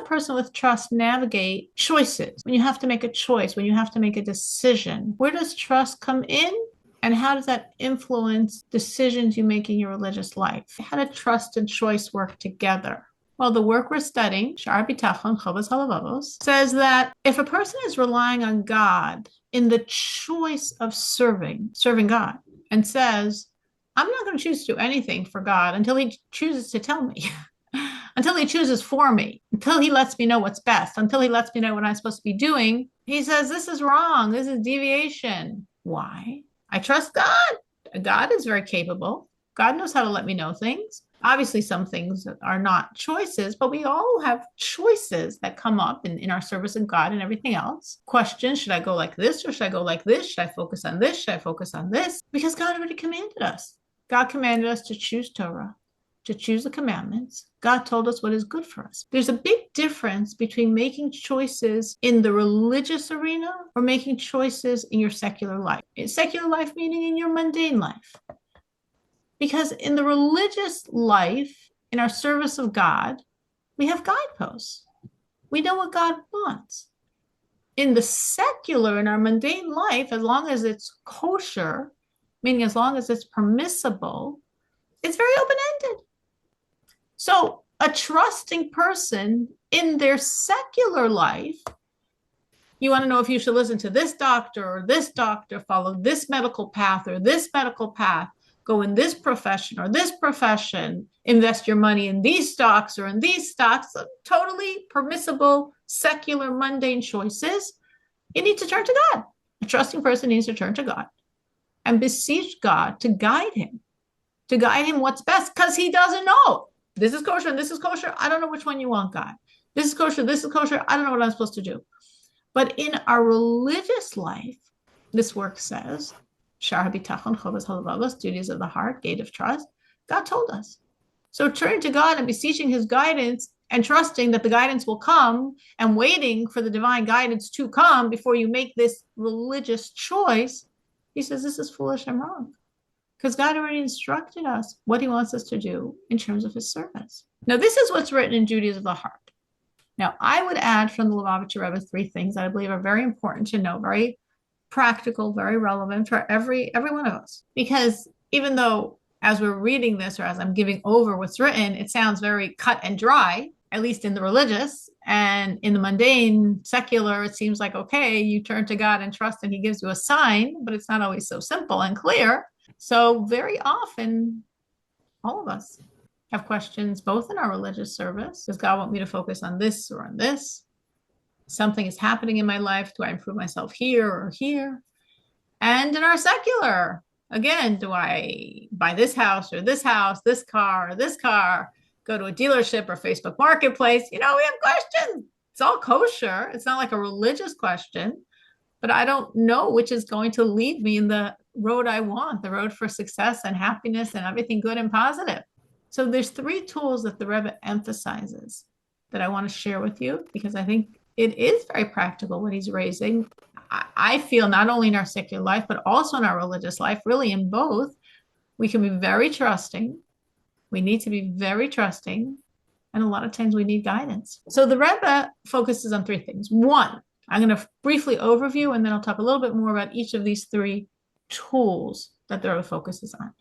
person with trust navigate choices? When you have to make a choice, when you have to make a decision, where does trust come in? And how does that influence decisions you make in your religious life? How do trust and choice work together? Well, the work we're studying, Sha'ar Bitachon Chovas Halavavos, says that if a person is relying on God in the choice of serving God, and says, I'm not going to choose to do anything for God until he chooses to tell me, until he chooses for me, until he lets me know what's best, until he lets me know what I'm supposed to be doing. He says, this is wrong. This is deviation. Why? I trust God. God is very capable. God knows how to let me know things. Obviously, some things are not choices, but we all have choices that come up in our service of God and everything else. Questions, should I go like this or should I go like this? Should I focus on this? Should I focus on this? Because God already commanded us. God commanded us to choose Torah, to choose the commandments. God told us what is good for us. There's a big difference between making choices in the religious arena or making choices in your secular life. In secular life, meaning in your mundane life. Because in the religious life, in our service of God, we have guideposts. We know what God wants. In the secular, in our mundane life, as long as it's kosher, meaning as long as it's permissible, it's very open-ended. So a trusting person in their secular life, you want to know if you should listen to this doctor, follow this medical path or this medical path, go in this profession or this profession, invest your money in these stocks or in these stocks, totally permissible, secular, mundane choices. You need to turn to God. A trusting person needs to turn to God and beseech God to guide him what's best, because he doesn't know. This is kosher and this is kosher. I don't know which one you want, God. This is kosher. I don't know what I'm supposed to do. But in our religious life, this work says, Sha'ar Bitachon Chovas Halavavos, duties of the heart, gate of trust. God told us. So turning to God and beseeching his guidance and trusting that the guidance will come and waiting for the divine guidance to come before you make this religious choice, he says this is foolish and wrong. Because God already instructed us what he wants us to do in terms of his service. Now, this is what's written in Duties of the Heart. Now, I would add from the Lubavitcher Rebbe 3 things that I believe are very important to know, very practical, very relevant for every one of us. Because even though as we're reading this or as I'm giving over what's written, it sounds very cut and dry, at least in the religious, and in the mundane, secular, it seems like, okay, you turn to God and trust and he gives you a sign, but it's not always so simple and clear. So very often, all of us have questions, both in our religious service. Does God want me to focus on this or on this? Something is happening in my life. Do I improve myself here or here? And in our secular, again, do I buy this house, this car, or this car, go to a dealership or Facebook Marketplace? We have questions. It's all kosher. It's not like a religious question, but I don't know which is going to lead me in the road I want, the road for success and happiness and everything good and positive. So there's 3 tools that the Rebbe emphasizes that I want to share with you, because I think it is very practical what he's raising. I feel not only in our secular life, but also in our religious life, really in both, we can be very trusting. We need to be very trusting. And a lot of times we need guidance. So the Rebbe focuses on 3 things. 1, I'm going to briefly overview, and then I'll talk a little bit more about each of these 3 tools that the Rebbe focuses on.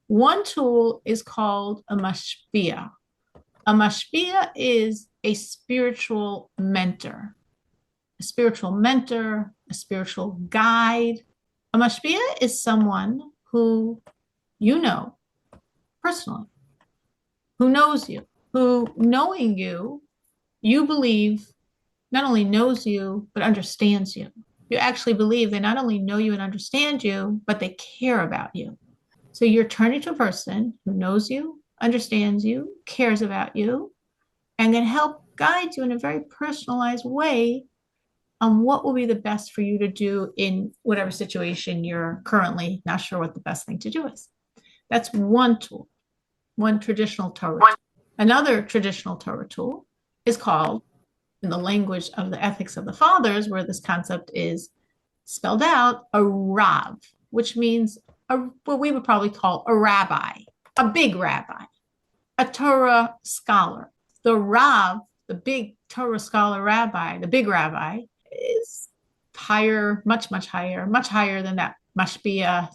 1 tool is called a mashpia. A mashpia is a spiritual mentor, a spiritual guide. A mashpia is someone who you know personally, who knows you, who knowing you, you believe not only knows you, but understands you. You actually believe they not only know you and understand you, but they care about you. So you're turning to a person who knows you, understands you, cares about you, and can help guide you in a very personalized way on what will be the best for you to do in whatever situation you're currently not sure what the best thing to do is. That's 1 tool, 1 traditional Torah tool. Another traditional Torah tool is called, in the language of the ethics of the fathers, where this concept is spelled out, a Rav, which means what we would probably call a rabbi, a big rabbi, a Torah scholar. The Rav, the big Torah scholar rabbi, the big rabbi, is higher, much, much higher than that mashpia,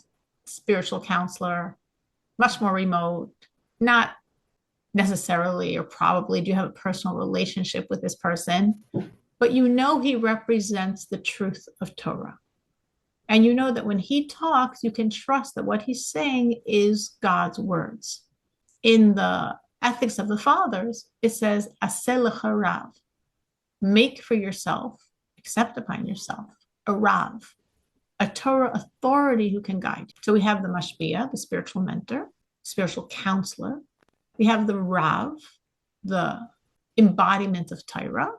spiritual counselor, much more remote, not necessarily or probably do you have a personal relationship with this person, but you know he represents the truth of Torah. And you know that when he talks, you can trust that what he's saying is God's words. In the Ethics of the Fathers, it says, Aseh lecha rav, make for yourself, accept upon yourself, a rav, a Torah authority who can guide you. So we have the mashpia, the spiritual mentor, spiritual counselor. We have the rav, the embodiment of Torah.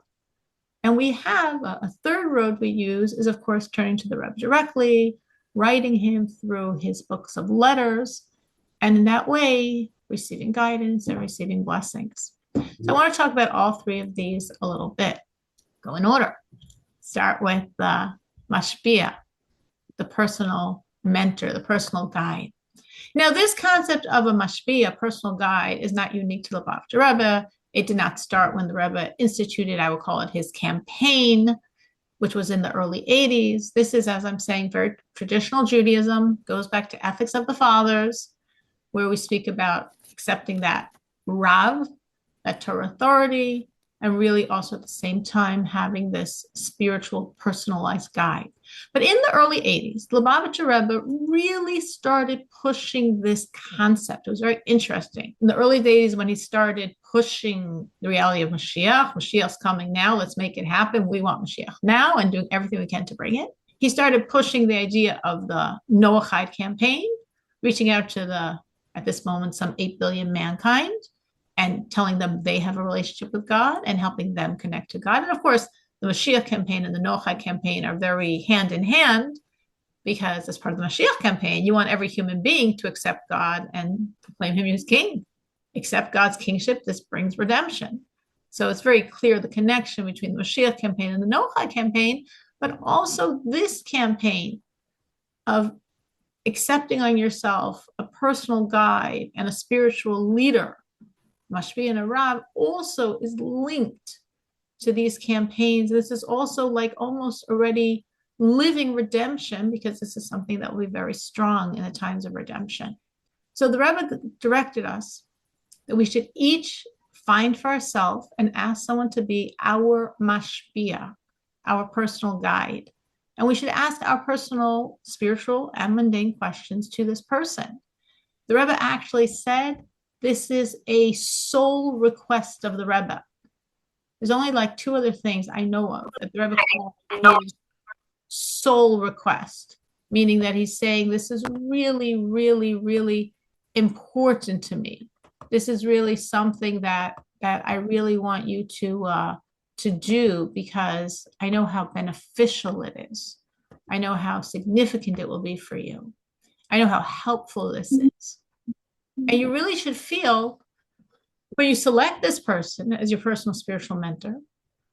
And we have a third road we use is, of course, turning to the Rebbe directly, writing him through his books of letters, and in that way, receiving guidance and receiving blessings. So I want to talk about all three of these a little bit. Go in order. Start with the mashpia, the personal mentor, the personal guide. Now, this concept of a mashpia, personal guide, is not unique to the Lubavitcher Rebbe. It did not start when the Rebbe instituted, I would call it his campaign, which was in the early 80s. This is, as I'm saying, very traditional Judaism, goes back to Ethics of the Fathers, where we speak about accepting that Rav, that Torah authority, and really also at the same time having this spiritual personalized guide. But in the early 80s, the Lubavitcher Rebbe really started pushing this concept. It was very interesting. In the early days when he started pushing the reality of Mashiach, Mashiach's coming now, let's make it happen. We want Mashiach now, and doing everything we can to bring it. He started pushing the idea of the Noahide campaign, reaching out to the, at this moment, some 8 billion mankind, and telling them they have a relationship with God and helping them connect to God. And of course, the Mashiach campaign and the Noachide campaign are very hand in hand, because as part of the Mashiach campaign, you want every human being to accept God and proclaim him as king. Accept God's kingship, this brings redemption. So it's very clear the connection between the Mashiach campaign and the Noachide campaign, but also this campaign of accepting on yourself a personal guide and a spiritual leader, Mashpia and a Rav, also is linked to these campaigns. This is also like almost already living redemption, because this is something that will be very strong in the times of redemption. So the Rebbe directed us that we should each find for ourselves and ask someone to be our mashpia, our personal guide. And we should ask our personal, spiritual, and mundane questions to this person. The Rebbe actually said, this is a sole request of the Rebbe. There's only like two other things I know of that the Rebbe called sole request, meaning that he's saying this is really, really, really important to me. This is really something that I really want you to do, because I know how beneficial it is. I know how significant it will be for you. I know how helpful this is. And you really should feel, when you select this person as your personal spiritual mentor,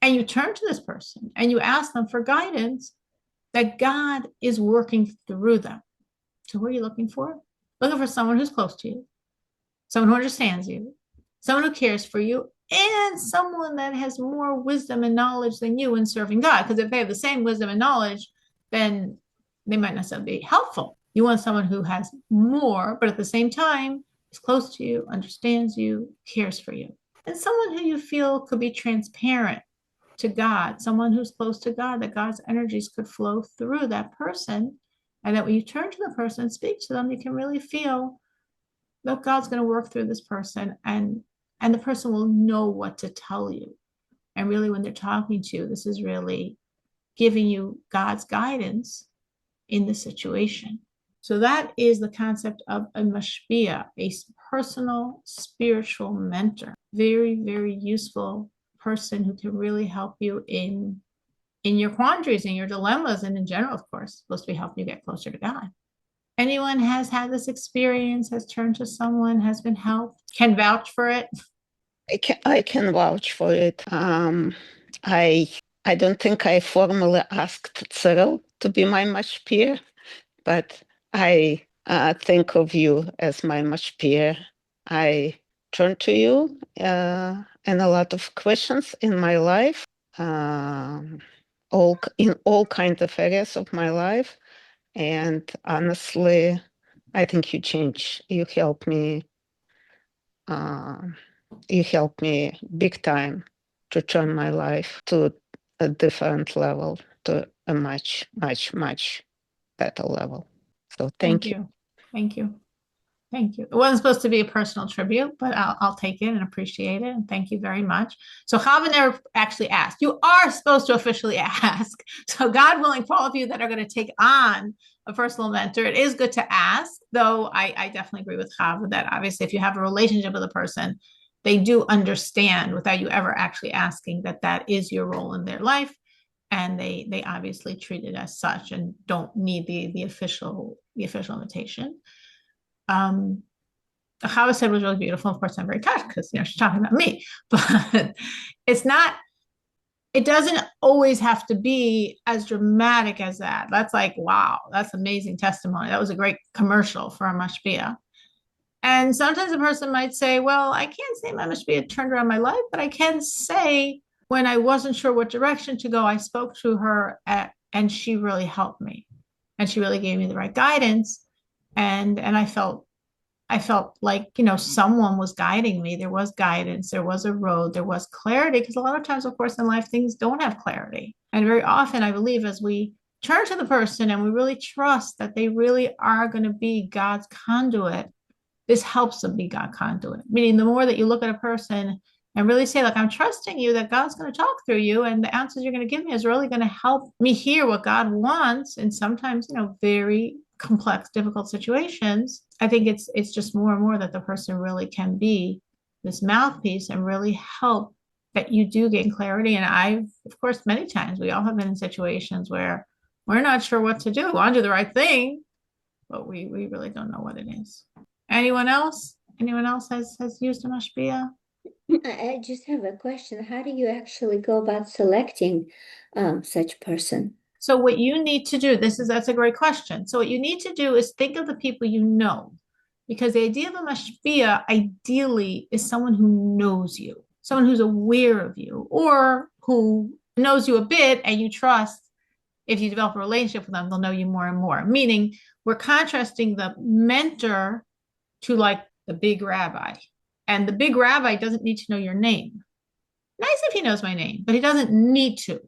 and you turn to this person and you ask them for guidance, that God is working through them. So what are you looking for? Looking for someone who's close to you, someone who understands you, someone who cares for you, and someone that has more wisdom and knowledge than you in serving God. Because if they have the same wisdom and knowledge, then they might not necessarily be helpful. You want someone who has more, but at the same time is close to you, understands you, cares for you. And someone who you feel could be transparent to God, someone who's close to God, that God's energies could flow through that person. And that when you turn to the person and speak to them, you can really feel that God's going to work through this person, and the person will know what to tell you. And really, when they're talking to you, this is really giving you God's guidance in the situation. So that is the concept of a mashpia, a personal spiritual mentor. Very, very useful person who can really help you in your quandaries, in your dilemmas, and in general, of course, supposed to be helping you get closer to God. Anyone has had this experience, has turned to someone, has been helped, can vouch for it? I can vouch for it. I don't think I formally asked Cyril to be my mashpia, but I think of you as my mashpia. I turn to you and a lot of questions in my life, in all kinds of areas of my life. And honestly, I think you help me. You help me big time to turn my life to a different level, to a much, much, much better level. So Thank thank you. you. Thank you. Thank you. It wasn't supposed to be a personal tribute, but I'll take it and appreciate it. And thank you very much. So Chava never actually asked. You are supposed to officially ask. So God willing, for all of you that are going to take on a personal mentor, it is good to ask. Though I definitely agree with Chava that obviously if you have a relationship with a person, they do understand without you ever actually asking that that is your role in their life. And they obviously treat it as such and don't need the official invitation. How I said was really beautiful. Of course, I'm very touched because she's talking about me, but it's not. It doesn't always have to be as dramatic as that. That's like, wow, that's amazing testimony. That was a great commercial for a mashpia. And sometimes a person might say, well, I can't say my mashpia turned around my life, but I can say when I wasn't sure what direction to go, I spoke to her and she really helped me, and she really gave me the right guidance, and I felt like, someone was guiding me. There was guidance, there was a road, there was clarity. Because a lot of times, of course, in life, things don't have clarity. And very often, I believe, as we turn to the person and we really trust that they really are going to be God's conduit, this helps them be God's conduit. Meaning, the more that you look at a person and really say, like, I'm trusting you that God's going to talk through you, and the answers you're going to give me is really going to help me hear what God wants. And sometimes, very complex, difficult situations. I think it's just more and more that the person really can be this mouthpiece and really help that you do gain clarity. And of course, many times we all have been in situations where we're not sure what to do. We want to do the right thing, but we really don't know what it is. Anyone else? Anyone else has used a mashpia? I just have a question. How do you actually go about selecting such person? So what you need to do, that's a great question. So what you need to do is think of the people you know, because the idea of a mashpia ideally is someone who knows you, someone who's aware of you, or who knows you a bit and you trust. If you develop a relationship with them, they'll know you more and more. Meaning, we're contrasting the mentor to like the big rabbi. And the big rabbi doesn't need to know your name. Nice if he knows my name, but he doesn't need to,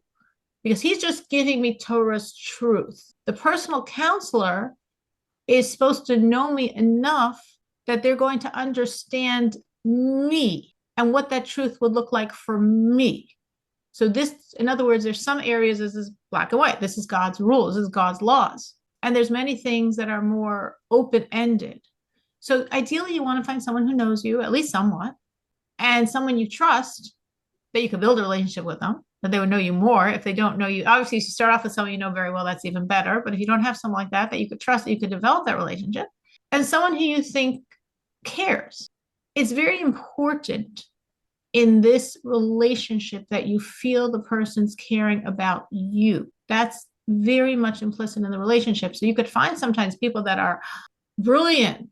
because he's just giving me Torah's truth. The personal counselor is supposed to know me enough that they're going to understand me and what that truth would look like for me. So this, in other words, there's some areas this is black and white. This is God's rules. This is God's laws. And there's many things that are more open-ended. So ideally, you want to find someone who knows you, at least somewhat, and someone you trust, that you could build a relationship with them, that they would know you more. If they don't know you, obviously, if you start off with someone you know very well, that's even better. But if you don't have someone like that you could trust, that you could develop that relationship, and someone who you think cares. It's very important in this relationship that you feel the person's caring about you. That's very much implicit in the relationship. So you could find sometimes people that are brilliant,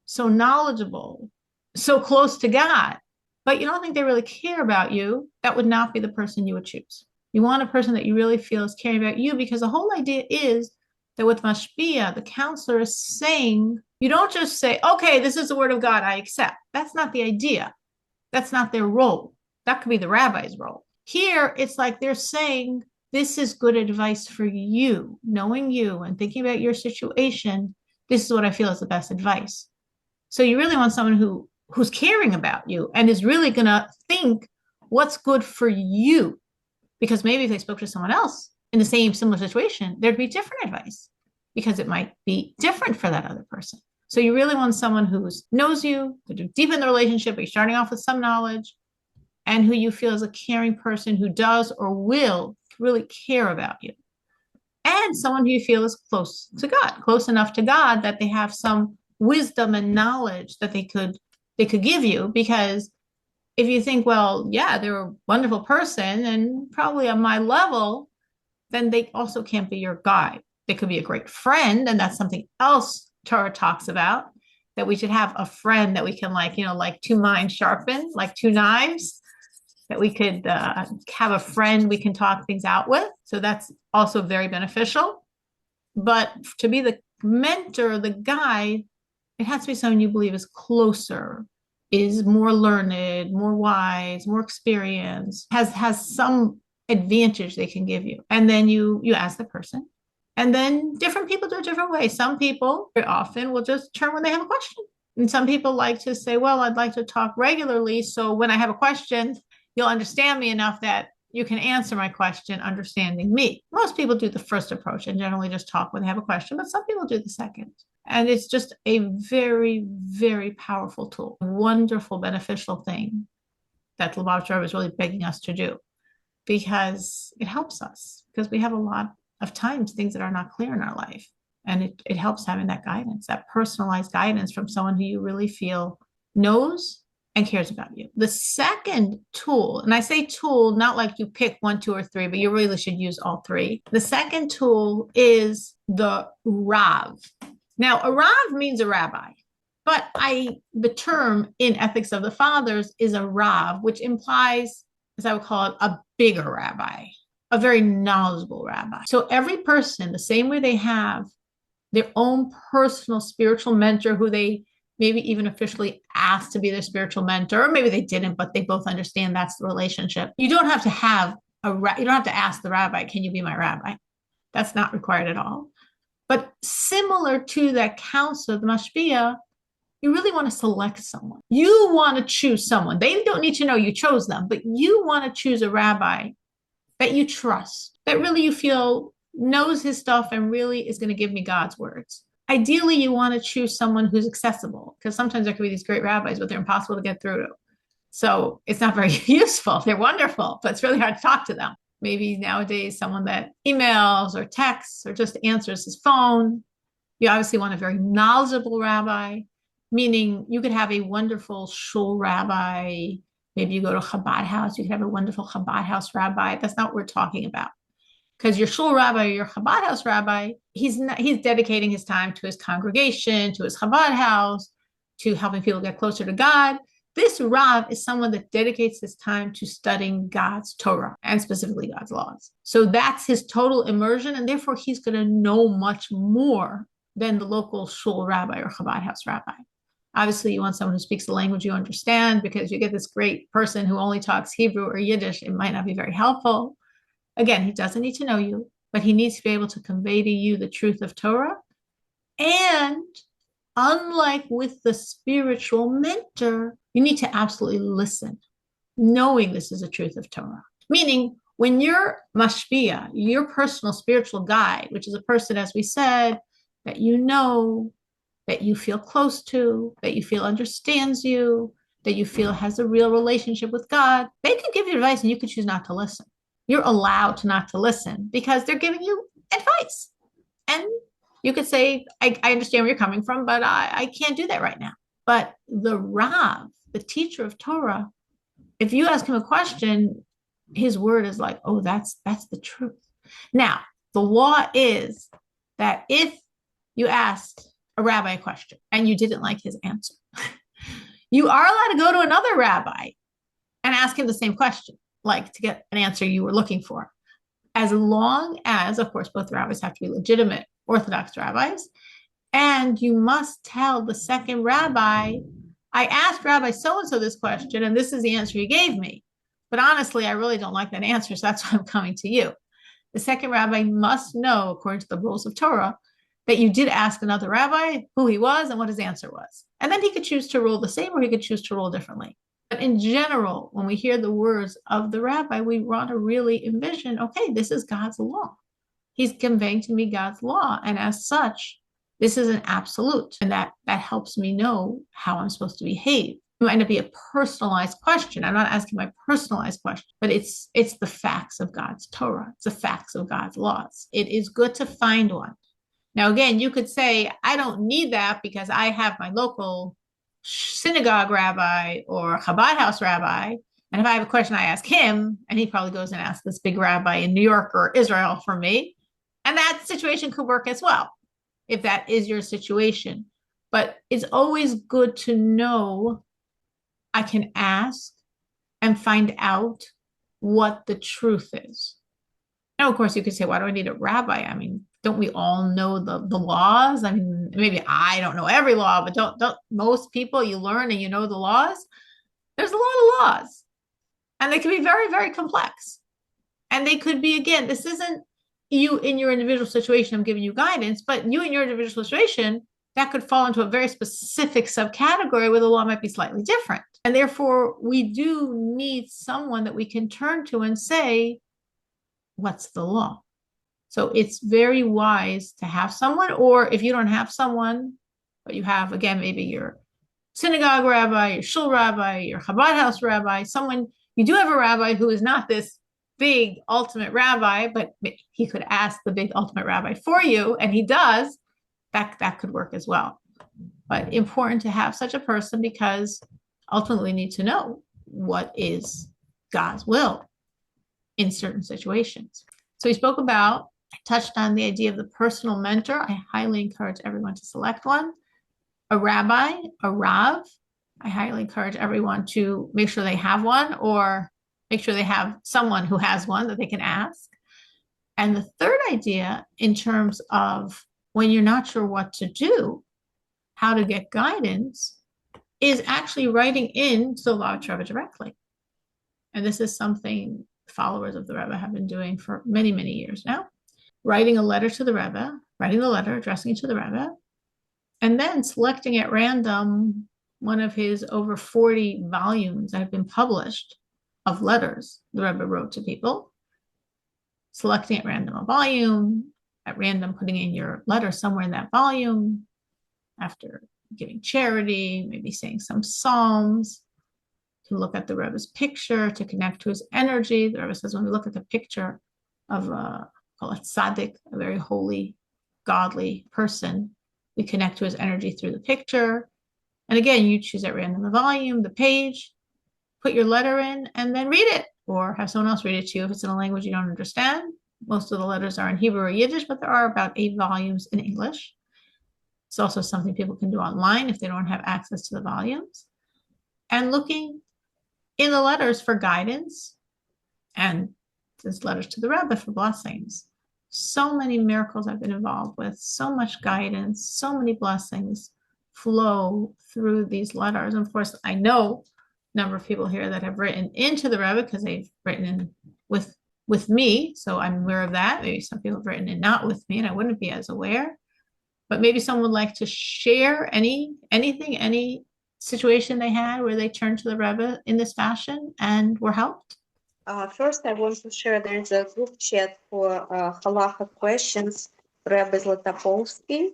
so knowledgeable, so close to God, but you don't think they really care about you. That would not be the person you would choose. You want a person that you really feel is caring about you, because the whole idea is that with mashpia, the counselor is saying, you don't just say, okay, this is the word of God, I accept. That's not the idea. That's not their role. That could be the rabbi's role. Here, it's like they're saying, this is good advice for you, knowing you and thinking about your situation. This is what I feel is the best advice. So you really want someone who's caring about you and is really going to think what's good for you. Because maybe if they spoke to someone else in the same similar situation, there'd be different advice, because it might be different for that other person. So you really want someone who knows you, to deepen the relationship, but you're starting off with some knowledge, and who you feel is a caring person who does or will really care about you. And someone who you feel is close to God, close enough to God that they have some wisdom and knowledge that they could give you. Because if you think, well, yeah, they're a wonderful person and probably on my level, then they also can't be your guide. They could be a great friend, and that's something else Torah talks about. that we should have a friend that we can like two minds sharpen, like two knives, that we could have a friend we can talk things out with. So that's also very beneficial. But to be the mentor, the guide, it has to be someone you believe is closer, is more learned, more wise, more experienced, has some advantage they can give you. And then you ask the person. And then different people do it different ways. Some people very often will just turn when they have a question. And some people like to say, well, I'd like to talk regularly. So when I have a question, you'll understand me enough that you can answer my question, understanding me. Most people do the first approach and generally just talk when they have a question, but some people do the second. And it's just a very, very powerful tool, wonderful, beneficial thing that the Lubavitcher is really begging us to do, because it helps us, because we have a lot of times things that are not clear in our life. And it helps having that guidance, that personalized guidance from someone who you really feel knows and cares about you. The second tool, and I say tool, not like you pick one, two, or three, but you really should use all three. The second tool is the Rav. Now, a Rav means a rabbi, but the term in Ethics of the Fathers is a Rav, which implies, as I would call it, a bigger rabbi, a very knowledgeable rabbi. So every person, the same way they have their own personal spiritual mentor who they maybe even officially asked to be their spiritual mentor, or maybe they didn't, but they both understand that's the relationship. You don't have to you don't have to ask the rabbi, can you be my rabbi? That's not required at all. But similar to that council of the Mashpia, you really want to select someone. You want to choose someone. They don't need to know you chose them, but you want to choose a rabbi that you trust, that really you feel knows his stuff and really is going to give me God's words. Ideally, you want to choose someone who's accessible, because sometimes there can be these great rabbis, but they're impossible to get through to. So it's not very useful. They're wonderful, but it's really hard to talk to them. Maybe nowadays, someone that emails or texts or just answers his phone. You obviously want a very knowledgeable rabbi, meaning you could have a wonderful shul rabbi. Maybe you go to Chabad house, you could have a wonderful Chabad house rabbi. That's not what we're talking about. Because your shul rabbi or your Chabad house rabbi, he's dedicating his time to his congregation, to his Chabad house, to helping people get closer to God. This Rav is someone that dedicates his time to studying God's Torah and specifically God's laws. So that's his total immersion, and therefore he's going to know much more than the local shul rabbi or Chabad house rabbi. Obviously, you want someone who speaks the language you understand, because you get this great person who only talks Hebrew or Yiddish, it might not be very helpful. Again, he doesn't need to know you, but he needs to be able to convey to you the truth of Torah. And unlike with the spiritual mentor, you need to absolutely listen, knowing this is the truth of Torah. Meaning, when your mashpia, your personal spiritual guide, which is a person, as we said, that you know, that you feel close to, that you feel understands you, that you feel has a real relationship with God, they could give you advice and you could choose not to listen. You're allowed to not to listen because they're giving you advice. And you could say, I understand where you're coming from, but I can't do that right now. But the Rav, the teacher of Torah, if you ask him a question, his word is like, oh, that's the truth. Now, the law is that if you asked a rabbi a question and you didn't like his answer, you are allowed to go to another rabbi and ask him the same question, like to get an answer you were looking for. As long as, of course, both rabbis have to be legitimate Orthodox rabbis, and you must tell the second rabbi, I asked Rabbi so-and-so this question, and this is the answer he gave me. But honestly, I really don't like that answer, so that's why I'm coming to you. The second rabbi must know, according to the rules of Torah, that you did ask another rabbi who he was and what his answer was. And then he could choose to rule the same, or he could choose to rule differently. But in general, when we hear the words of the rabbi, we want to really envision, okay, this is God's law. He's conveying to me God's law. And as such, this is an absolute. And that helps me know how I'm supposed to behave. It might not be a personalized question. I'm not asking my personalized question, but it's the facts of God's Torah. It's the facts of God's laws. It is good to find one. Now, again, you could say, I don't need that because I have my local synagogue rabbi or Chabad house rabbi. And if I have a question, I ask him, and he probably goes and asks this big rabbi in New York or Israel for me. And that situation could work as well, if that is your situation. But it's always good to know I can ask and find out what the truth is. Now, of course, you could say, why do I need a rabbi? I mean, don't we all know the laws? I mean, maybe I don't know every law, but don't most people, you learn and you know the laws? There's a lot of laws, and they can be very, very complex. And they could be, again, this isn't you in your individual situation, I'm giving you guidance, but you in your individual situation, that could fall into a very specific subcategory where the law might be slightly different. And therefore, we do need someone that we can turn to and say, what's the law? So it's very wise to have someone, or if you don't have someone, but you have, again, maybe your synagogue rabbi, your shul rabbi, your Chabad house rabbi, someone, you do have a rabbi who is not this big ultimate rabbi, but he could ask the big ultimate rabbi for you, and he does, that could work as well. But important to have such a person, because ultimately need to know what is God's will in certain situations. So we spoke about, I touched on the idea of the personal mentor. I highly encourage everyone to select one. A rabbi, a rav. I highly encourage everyone to make sure they have one, or make sure they have someone who has one that they can ask. And the third idea, in terms of when you're not sure what to do, how to get guidance, is actually writing in to the Lubavitch Rebbe directly. And this is something followers of the Rebbe have been doing for many, many years now. Writing a letter to the Rebbe, writing the letter, addressing it to the Rebbe, and then selecting at random one of his over 40 volumes that have been published of letters the Rebbe wrote to people, selecting at random a volume, at random putting in your letter somewhere in that volume, after giving charity, maybe saying some psalms, to look at the Rebbe's picture, to connect to his energy. The Rebbe says when we look at the picture of call it tzaddik, a very holy, godly person, we connect to his energy through the picture. And again, you choose at random the volume, the page, put your letter in, and then read it, or have someone else read it to you if it's in a language you don't understand. Most of the letters are in Hebrew or Yiddish, but there are about 8 volumes in English. It's also something people can do online if they don't have access to the volumes. And looking in the letters for guidance, and there's letters to the Rebbe for blessings. So many miracles I've been involved with, so much guidance, so many blessings flow through these letters. And of course, I know a number of people here that have written into the Rebbe because they've written in with me. So I'm aware of that. Maybe some people have written in not with me, and I wouldn't be as aware. But maybe someone would like to share anything, any situation they had where they turned to the Rebbe in this fashion and were helped. First, I want to share there's a group chat for halacha questions. Rebbe Zlatopovsky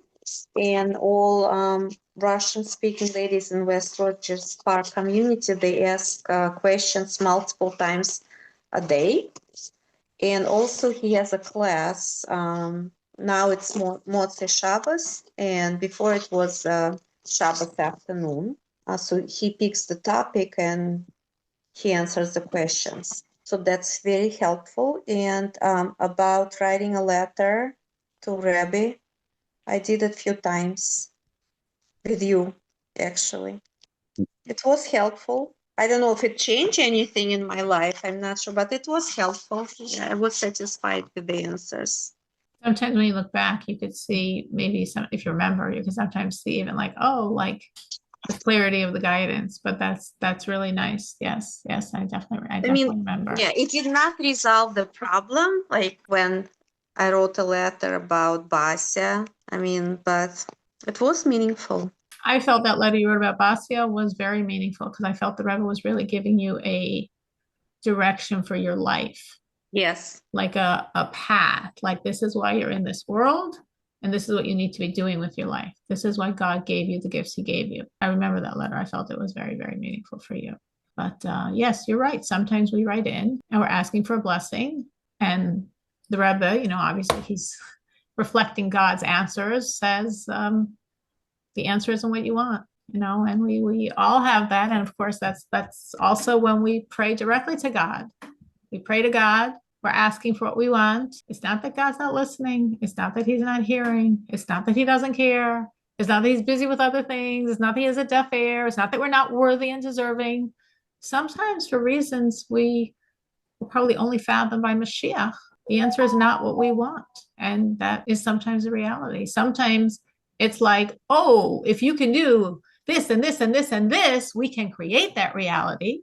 and all Russian-speaking ladies in West Rogers Park community, they ask questions multiple times a day. And also he has a class. Now it's Motzei Shabbos, and before it was Shabbos afternoon. So he picks the topic and he answers the questions. So that's very helpful. And about writing a letter to Rebbe, I did it a few times with you, actually. It was helpful. I don't know if it changed anything in my life. I'm not sure, but it was helpful. Yeah, I was satisfied with the answers. Sometimes when you look back, you could see maybe some, if you remember, you can sometimes see even like, oh, like the clarity of the guidance, but that's really nice. Yes, I definitely remember. Yeah, it did not resolve the problem, like when I wrote a letter about Basia. But it was meaningful. I felt that letter you wrote about Basia was very meaningful because I felt the Rebbe was really giving you a direction for your life. Yes. Like a path, like this is why you're in this world. And this is what you need to be doing with your life. This is why God gave you the gifts he gave you. I remember that letter. I felt it was very, very meaningful for you. But yes, you're right. Sometimes we write in and we're asking for a blessing. And the Rebbe, obviously he's reflecting God's answers, says the answer isn't what you want, and we all have that. And of course, that's also when we pray directly to God. We pray to God. We're asking for what we want. It's not that God's not listening. It's not that he's not hearing. It's not that he doesn't care. It's not that he's busy with other things. It's not that he has a deaf ear. It's not that we're not worthy and deserving. Sometimes for reasons we will probably only fathom by Mashiach, the answer is not what we want. And that is sometimes the reality. Sometimes it's like, oh, if you can do this and this and this and this, we can create that reality.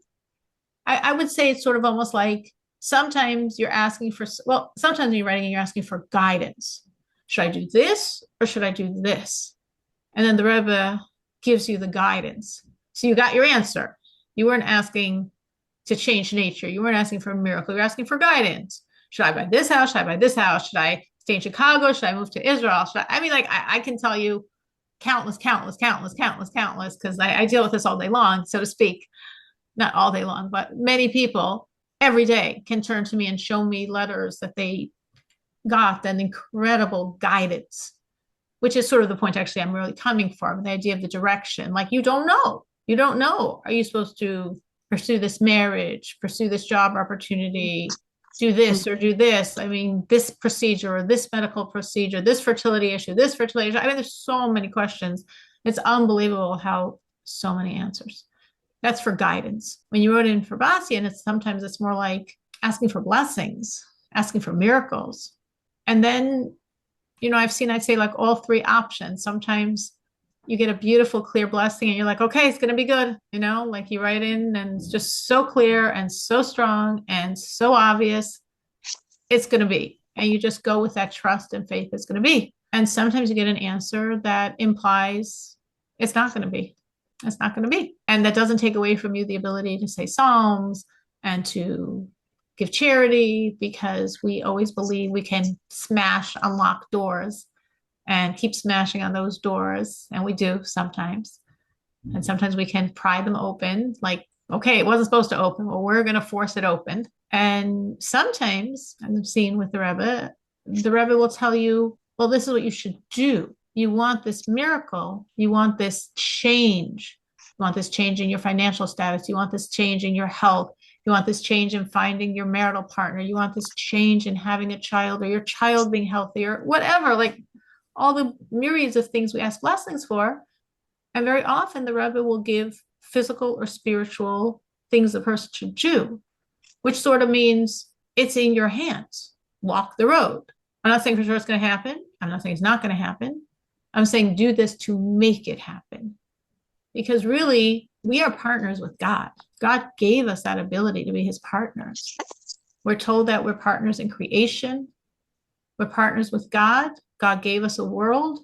I would say it's sort of almost like sometimes you're asking for, well, sometimes when you're writing, you're asking for guidance. Should I do this or should I do this? And then the Rebbe gives you the guidance. So you got your answer. You weren't asking to change nature. You weren't asking for a miracle. You're asking for guidance. Should I buy this house? Should I buy this house? Should I stay in Chicago? Should I move to Israel? I mean, like, I can tell you countless, because I deal with this all day long, so to speak. Not all day long, but many people every day can turn to me and show me letters that they got an incredible guidance, which is sort of the point actually I'm really coming from, the idea of the direction. Like, you don't know. You don't know. Are you supposed to pursue this marriage, pursue this job opportunity, do this or do this? I mean, this procedure or this medical procedure, this fertility issue, this fertility issue. I mean, there's so many questions. It's unbelievable how so many answers. That's for guidance. When you wrote in for Bastian, it's more like asking for blessings, asking for miracles. And then, I'd say like all three options. Sometimes you get a beautiful, clear blessing and you're like, okay, it's going to be good. Like you write in and it's just so clear and so strong and so obvious. It's going to be. And you just go with that trust and faith it's going to be. And sometimes you get an answer that implies it's not going to be. It's not going to be. And that doesn't take away from you the ability to say Psalms and to give charity, because we always believe we can smash unlock doors and keep smashing on those doors. And we do sometimes. And sometimes we can pry them open, like, okay, it wasn't supposed to open. Well, we're going to force it open. And sometimes, I've seen with the Rebbe will tell you, well, this is what you should do. You want this miracle. You want this change. You want this change in your financial status. You want this change in your health. You want this change in finding your marital partner. You want this change in having a child, or your child being healthier, whatever, like all the myriads of things we ask blessings for. And very often the Rebbe will give physical or spiritual things the person should do, which sort of means it's in your hands. Walk the road. I'm not saying for sure it's going to happen. I'm not saying it's not going to happen. I'm saying do this to make it happen. Because really, we are partners with God. God gave us that ability to be his partners. We're told that we're partners in creation. We're partners with God. God gave us a world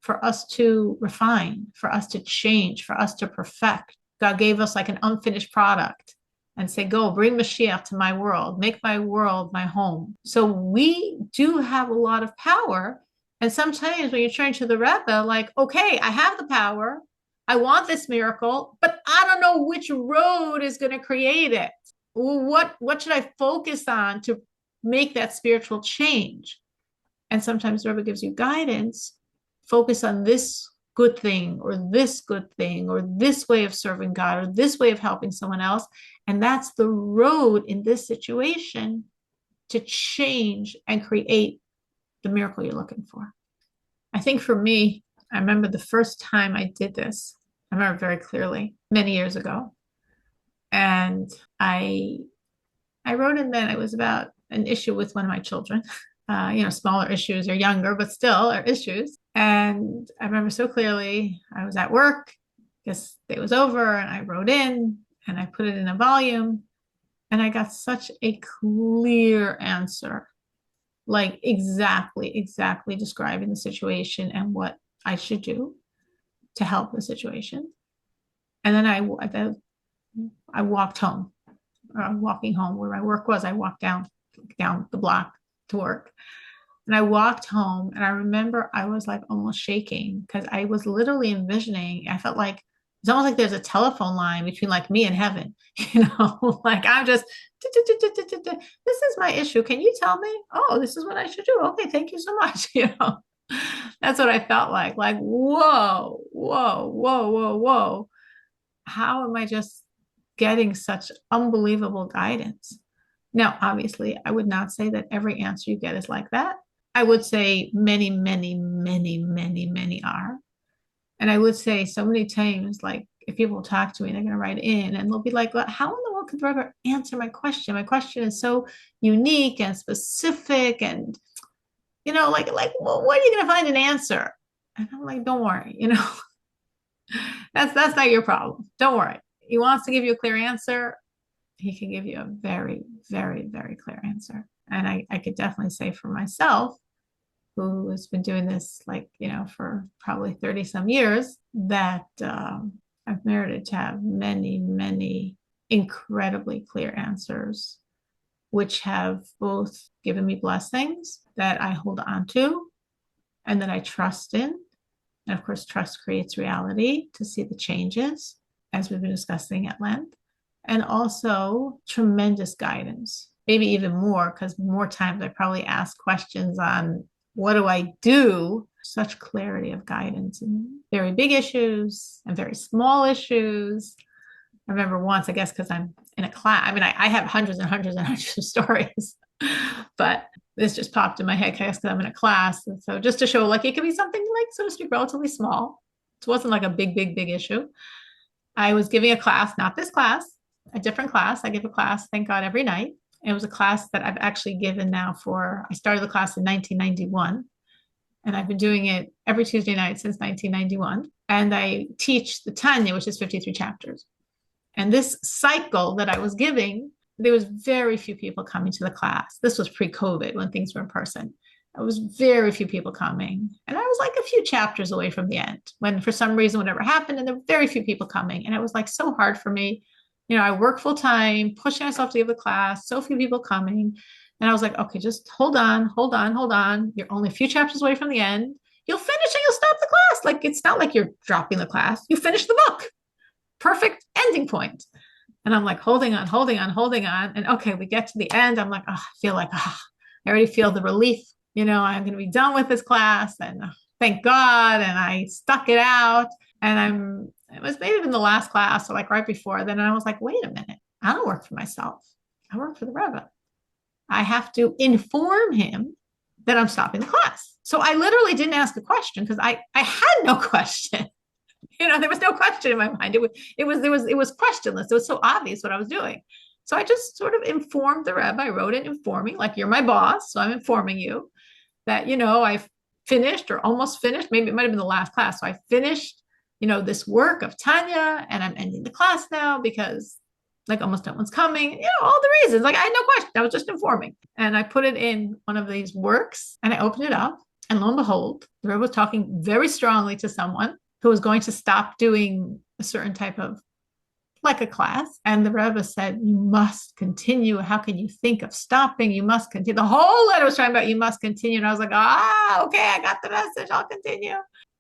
for us to refine, for us to change, for us to perfect. God gave us like an unfinished product and say, go bring Mashiach to my world, make my world my home. So we do have a lot of power. And sometimes when you're turning to the Rebbe, like, okay, I have the power. I want this miracle, but I don't know which road is going to create it. What should I focus on to make that spiritual change? And sometimes the Rebbe gives you guidance. Focus on this good thing or this good thing or this way of serving God or this way of helping someone else. And that's the road in this situation to change and create the miracle you're looking for. I think for me, I remember the first time I did this. I remember very clearly many years ago. And I wrote in then it was about an issue with one of my children. Smaller issues or younger, but still are issues. And I remember so clearly, I was at work, because it was over, and I wrote in and I put it in a volume, and I got such a clear answer, like exactly describing the situation and what I should do to help the situation. And then I walked home, walking home where my work was. I walked down the block to work. And I walked home, and I remember I was like almost shaking, because I was literally envisioning, I felt like it's almost like there's a telephone line between like me and heaven, like I'm just, this is my issue. Can you tell me? Oh, this is what I should do. Okay, thank you so much. That's what I felt like whoa. How am I just getting such unbelievable guidance? Now, obviously, I would not say that every answer you get is like that. I would say many are. And I would say so many times, like, if people talk to me, they're going to write in and they'll be like, well, how in the world could the Rebbe answer my question? My question is so unique and specific. And, well, where are you going to find an answer? And I'm like, don't worry, that's not your problem. Don't worry. He wants to give you a clear answer. He can give you a very, very, very clear answer. And I could definitely say for myself, who has been doing this for probably 30 some years, that I've merited to have many, many incredibly clear answers, which have both given me blessings that I hold on to and that I trust in. And of course, trust creates reality, to see the changes, as we've been discussing at length, and also tremendous guidance, maybe even more, because more times I probably ask questions on what do I do? Such clarity of guidance in very big issues and very small issues. I remember once, I guess, because I'm in a class. I mean, I have hundreds and hundreds and hundreds of stories, but this just popped in my head, I guess, because I'm in a class. And so just to show, like, it could be something like, so to speak, relatively small. It wasn't like a big, big, big issue. I was giving a class, not this class, a different class. I give a class, thank God, every night. It was a class that I've actually given now I started the class in 1991, and I've been doing it every Tuesday night since 1991. And I teach the Tanya, which is 53 chapters. And this cycle that I was giving, there was very few people coming to the class. This was pre-COVID, when things were in person. There was very few people coming. And I was like a few chapters away from the end, when for some reason, whatever happened, and there were very few people coming. And it was like so hard for me. I work full time, pushing myself to give a class, so few people coming. And I was like, okay, just hold on. You're only a few chapters away from the end. You'll finish and you'll stop the class. Like, it's not like you're dropping the class. You finish the book. Perfect ending point. And I'm like, holding on. And okay, we get to the end. I'm like, I feel like, I already feel the relief. I'm going to be done with this class. And thank God. And I stuck it out. And it was maybe in the last class, or like right before then. And I was like, wait a minute. I don't work for myself. I work for the Rebbe. I have to inform him that I'm stopping the class. So I literally didn't ask a question, because I had no question. There was no question in my mind. It was questionless. It was so obvious what I was doing. So I just sort of informed the Rebbe. I wrote it informing, like, you're my boss, so I'm informing you that, I've finished or almost finished. Maybe it might have been the last class. So I finished, this work of Tanya, and I'm ending the class now because, like, almost no one's coming. All the reasons. Like, I had no question. I was just informing. And I put it in one of these works, and I opened it up, and lo and behold, the Rebbe was talking very strongly to someone who was going to stop doing a certain type of, like, a class. And the Rebbe said, you must continue. How can you think of stopping? You must continue. The whole letter was talking about you must continue. And I was like, okay, I got the message. I'll continue.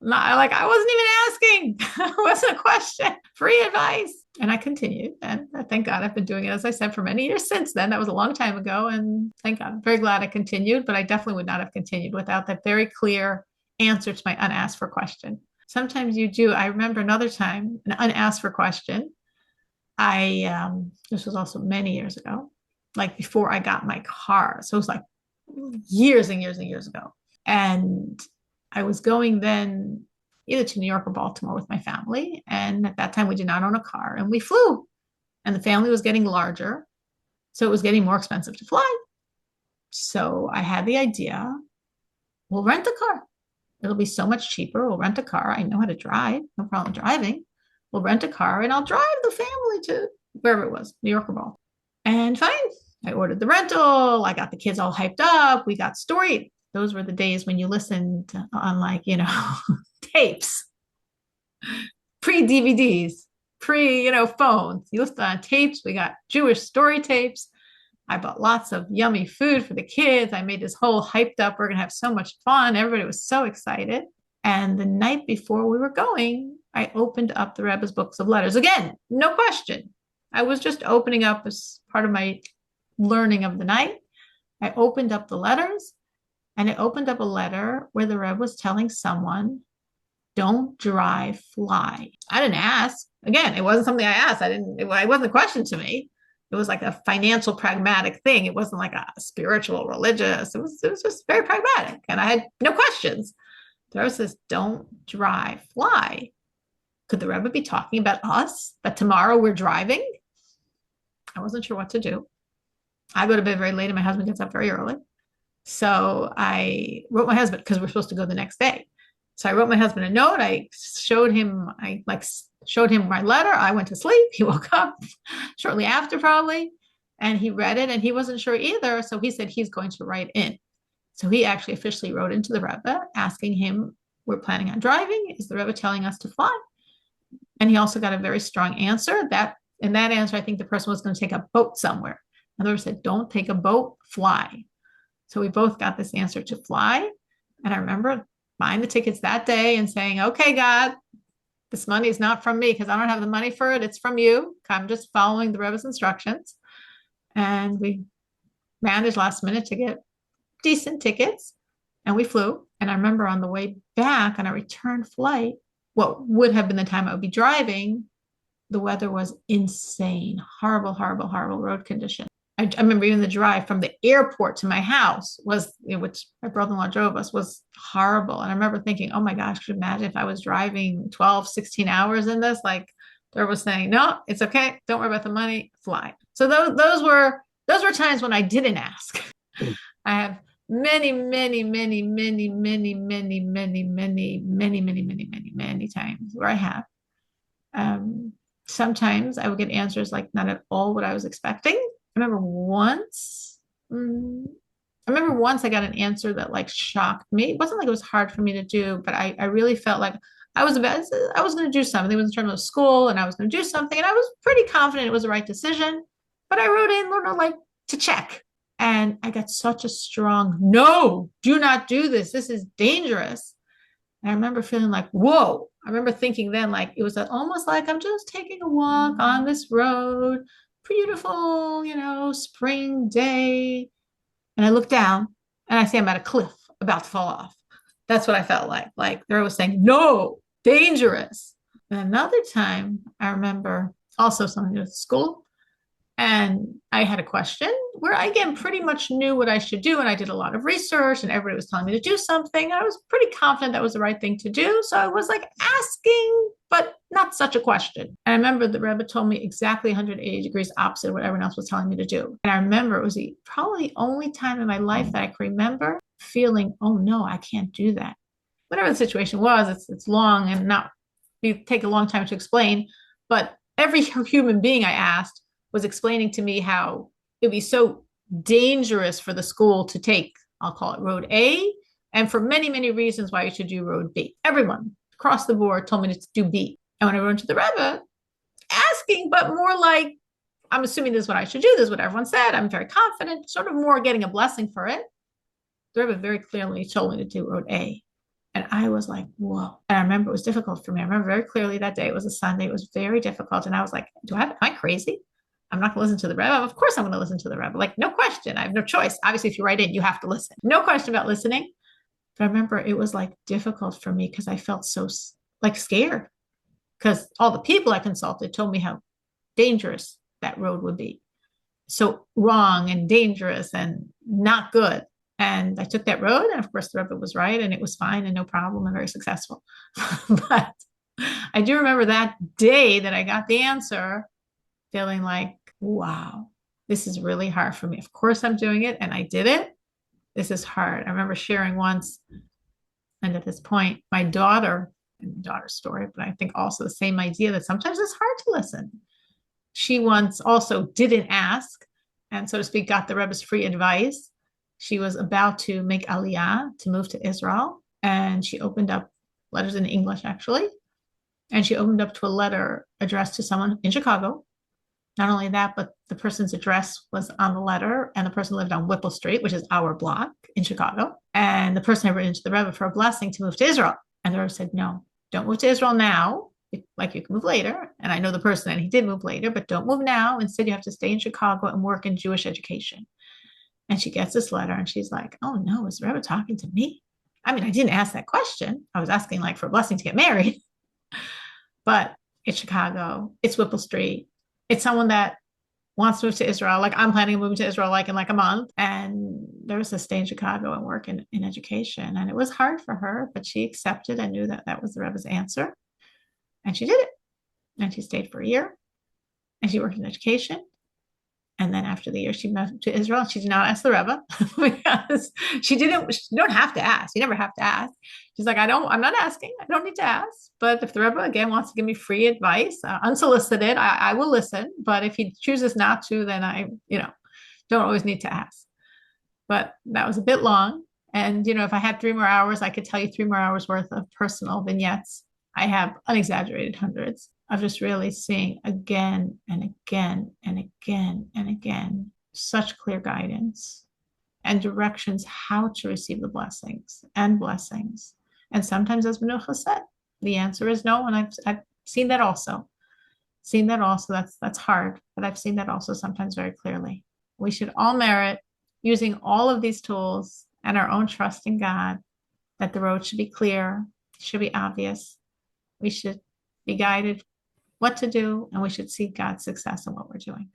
I wasn't even asking. It wasn't a question. Free advice. And I continued. And thank God I've been doing it, as I said, for many years since then. That was a long time ago. And thank God, I'm very glad I continued, but I definitely would not have continued without that very clear answer to my unasked for question. Sometimes you do. I remember another time, an unasked for question. This was also many years ago, like before I got my car. So it was like years and years and years ago. And I was going then either to New York or Baltimore with my family. And at that time, we did not own a car, and we flew. And the family was getting larger, so it was getting more expensive to fly. So I had the idea, we'll rent a car. It'll be so much cheaper. We'll rent a car. I know how to drive. No problem driving. We'll rent a car, and I'll drive the family to wherever it was, New York or Baltimore. And fine. I ordered the rental. I got the kids all hyped up. We got story. Those were the days when you listened on tapes, pre-DVDs, phones. You listened on tapes. We got Jewish story tapes. I bought lots of yummy food for the kids. I made this whole hyped up, we're going to have so much fun. Everybody was so excited. And the night before we were going, I opened up the Rebbe's books of letters. Again, no question. I was just opening up as part of my learning of the night. I opened up the letters, and I opened up a letter where the Rebbe was telling someone, don't drive, fly. I didn't ask. Again, it wasn't something I asked. It wasn't a question to me. It was like a financial, pragmatic thing. It wasn't like a spiritual, religious. It was just very pragmatic. And I had no questions. The Rebbe says, don't drive, fly. Could the Rebbe be talking about us, that tomorrow we're driving? I wasn't sure what to do. I go to bed very late and my husband gets up very early. So I wrote my husband, because we're supposed to go the next day. So I wrote my husband a note. I showed him my letter. I went to sleep. He woke up shortly after, probably, and he read it and he wasn't sure either. So he said he's going to write in. So he actually officially wrote into the Rebbe asking him, we're planning on driving. Is the Rebbe telling us to fly? And he also got a very strong answer. In that answer, I think the person was going to take a boat somewhere. And the Rebbe said, don't take a boat, fly. So we both got this answer to fly. And I remember buying the tickets that day and saying, okay, God, this money is not from me because I don't have the money for it. It's from you. I'm just following the Rebbe's instructions. And we managed last minute to get decent tickets and we flew. And I remember on the way back on a return flight, what would have been the time I would be driving, the weather was insane. Horrible, horrible, horrible road conditions. I remember even the drive from the airport to my house was, which my brother-in-law drove us, was horrible. And I remember thinking, oh my gosh, could you imagine if I was driving 12, 16 hours in this? Like they was saying, no, it's okay. Don't worry about the money, fly. So those were times when I didn't ask. I have many, many, many, many, many, many, many, many, many, many, many, many, many times where I have. Sometimes I would get answers like not at all what I was expecting. I remember once I got an answer that like shocked me. It wasn't like it was hard for me to do, but I really felt like I was going to do something. It was in terms of school and I was going to do something and I was pretty confident it was the right decision, but I wrote in, like to check. And I got such a strong, no, do not do this. This is dangerous. And I remember feeling like, whoa. I remember thinking then, like, it was almost like I'm just taking a walk on this road, beautiful, spring day. And I look down and I see I'm at a cliff about to fall off. That's what I felt like. Like they were saying, no, dangerous. And another time I remember also something with school. And I had a question where I, again, pretty much knew what I should do. And I did a lot of research and everybody was telling me to do something. I was pretty confident that was the right thing to do. So I was like asking, but not such a question. And I remember the Rebbe told me exactly 180 degrees opposite of what everyone else was telling me to do. And I remember it was probably the only time in my life that I can remember feeling, oh no, I can't do that. Whatever the situation was, it's long and you take a long time to explain. But every human being I asked was explaining to me how it'd be so dangerous for the school to take, I'll call it road A, and for many, many reasons why you should do road B. Everyone across the board told me to do B. And when I went to the Rebbe, asking, but more like, I'm assuming this is what I should do, this is what everyone said, I'm very confident, sort of more getting a blessing for it. The Rebbe very clearly told me to do road A. And I was like, whoa. And I remember it was difficult for me. I remember very clearly that day, it was a Sunday, it was very difficult. And I was like, am I crazy? I'm not going to listen to the Rebbe. Of course I'm going to listen to the Rebbe. Like, no question. I have no choice. Obviously, if you write in, you have to listen. No question about listening. But I remember it was like difficult for me because I felt so like scared because all the people I consulted told me how dangerous that road would be. So wrong and dangerous and not good. And I took that road. And of course, the Rebbe was right. And it was fine and no problem and very successful. But I do remember that day that I got the answer, feeling like, wow, this is really hard for me. Of course I'm doing it and I did it. This is hard. I remember sharing once, and at this point, my daughter's story, but I think also the same idea that sometimes it's hard to listen. She once also didn't ask and, so to speak, got the Rebbe's free advice. She was about to make Aliyah to move to Israel, and she opened up letters in English, actually. And she opened up to a letter addressed to someone in Chicago. Not only that, but the person's address was on the letter, and the person lived on Whipple Street, which is our block in Chicago. And the person had written to the Rebbe for a blessing to move to Israel. And the Rebbe said, no, don't move to Israel now. Like, you can move later. And I know the person, and he did move later, but don't move now. Instead, you have to stay in Chicago and work in Jewish education. And she gets this letter and she's like, oh no, is the Rebbe talking to me? I mean, I didn't ask that question. I was asking like for a blessing to get married. But it's Chicago, it's Whipple Street. It's someone that wants to move to Israel. Like I'm planning on moving to Israel like in like a month. And there was a stay in Chicago and work in education. And it was hard for her, but she accepted and knew that that was the Rebbe's answer. And she did it. And she stayed for a year. And she worked in education. And then after the year, she moved to Israel. She did not ask the Rebbe because you don't have to ask. You never have to ask. She's like, I'm not asking. I don't need to ask. But if the Rebbe, again, wants to give me free advice, unsolicited, I will listen. But if he chooses not to, then I, don't always need to ask. But that was a bit long. And, if I had 3 more hours, I could tell you 3 more hours worth of personal vignettes. I have unexaggerated hundreds of just really seeing again and again and again and again such clear guidance and directions how to receive the blessings. And sometimes, as Menucha said, the answer is no. And I've seen that also. That's hard, but I've seen that also sometimes very clearly. We should all merit using all of these tools and our own trust in God, that the road should be clear, should be obvious. We should be guided what to do, and we should seek God's success in what we're doing.